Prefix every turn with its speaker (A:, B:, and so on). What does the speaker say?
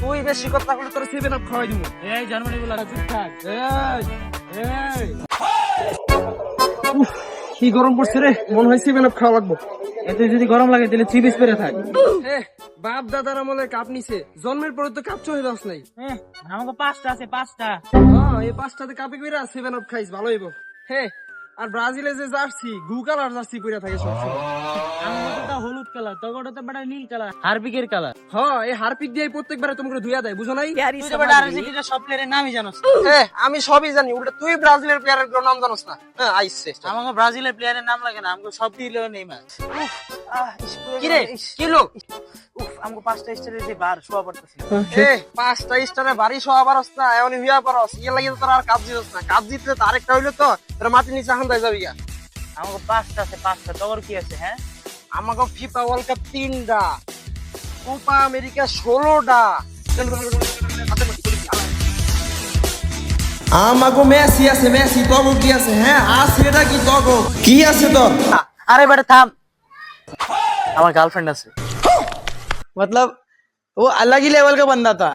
A: তুই বেশি কথা বলে তোর 7 আপ খাওয়াই দিমু।
B: এই জার্মানি বলা চুপ থাক।
A: উফ, কি গরম পড়ছে রে, মনে হয় 7 আপ খাওয়া লাগবো।
B: এতে যদি গরম লাগে তাহলে চিবিস পেরে থাক।
A: বাপ দাদার আমলে কাপ নিছে, জন্মের পরে তো কাপ চলে যাস নাই।
B: আমাকে 5টা আছে 5টা।
A: এই 5টাতে কাপে কইরা 7 আপ খাইস, ভালো হইব। আর ব্রাজিলে যে জার্সি গু কালার জার্সি পরে থাকে সবসময়।
B: আমাকে তো হলুদ কালার, তোকে তো বেটা নীল কালার, হারপিকের কালার।
A: এই হারপিক দিয়ে প্রত্যেকবারে তোমাকে ধুইয়া দেয়, বুঝো নাই?
B: তুই তো বেটা আর্জেন্টিনার সব প্লেয়ারের নামই জানোস।
A: আমি সবই জানি, উল্টা তুই ব্রাজিলের প্লেয়ারের নাম জানোস না। আইছে
B: আমাকে ব্রাজিলের প্লেয়ারের নাম লাগে না, আমাকে সব দিলেও নেইমার।
A: কি রে, কি লোক?
B: আমাকে 5টা স্টারের যে বার শোয়া পড়তেছে।
A: 5টা স্টারে বাড়ি শোয়া পারস না, এমন হুইয়া পারস, ইয়ে লাগিয়ে তোর আর কাপ জিতস না। কাপ জিতলে তো আরেকটা হইলো তো তোর মাটির নিচে হান্দায় যাবি।
B: আমাকে 5টা আছে 5টা, তোর কি আছে?
A: আমাকে ফিফা ওয়ার্ল্ড কাপ 3টা, কোপা আমেরিকা 16টা।
C: আমাগো মেসি আছে, মেসি তগো কি আছে? আছে এটা কি তগো কি আছে তোর?
B: আরে বেটা থাম, আমার গার্লফ্রেন্ড আছে।
C: मतलब वो अलग ही लेवल का बंदा था।